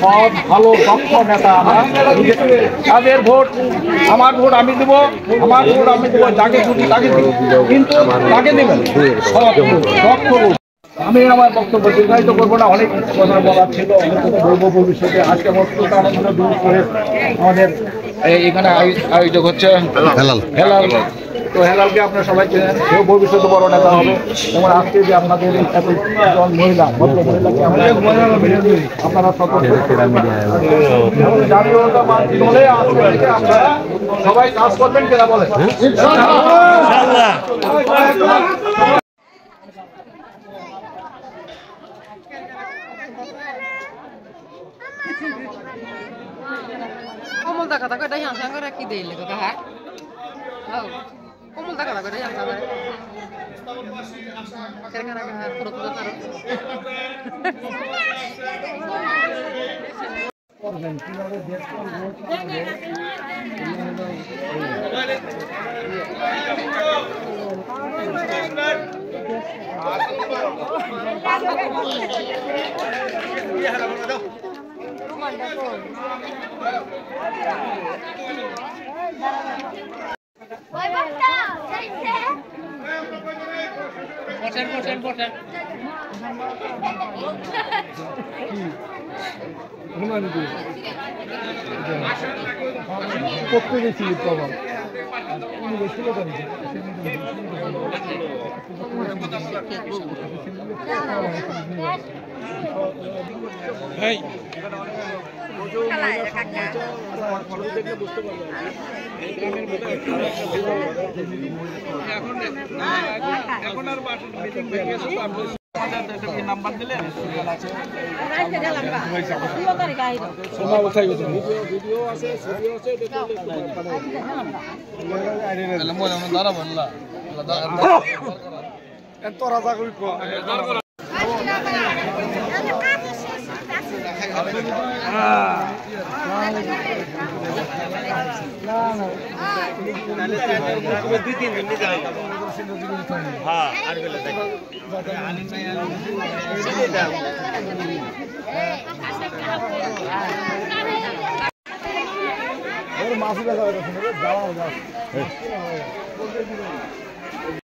সব ভালো দক্ষ নেতা, তাদের ভোট আমার ভোট আমি দেবো, আমার ভোট আমি দেবো, যাকে খুশি তাকে দেব, কিন্তু তাকে দেবেন সব দক্ষ ভোট। আমি আমার বক্তব্য দীর্ঘায়িত করবো না, অনেক কথা বলার ছিল, অনেক কথা বলবো ভবিষ্যতে। আজকে মস্ত আনন্দ দূর করে আমাদের এখানে আয়োজক হচ্ছে হেলাল। তো হেলালকে আপনারা সবাই চেনেন, সেও ভবিষ্যতে বড় নেতা হবে। যেমন আজকে যে আপনাদের এতজন মহিলা, ভদ্র মহিলাকে আপনারা সবাই কাজ করবেন কিনা বলে Kamu tak kata kata yang sangat rakit deh, lekuk kah? Oh, kamu tak kata kata yang sangat. Kira-kira kah pura-pura taruh. করতে গেছিলি বাবা এখন আর নাম্বার দিলে মাসুদা যাওয়া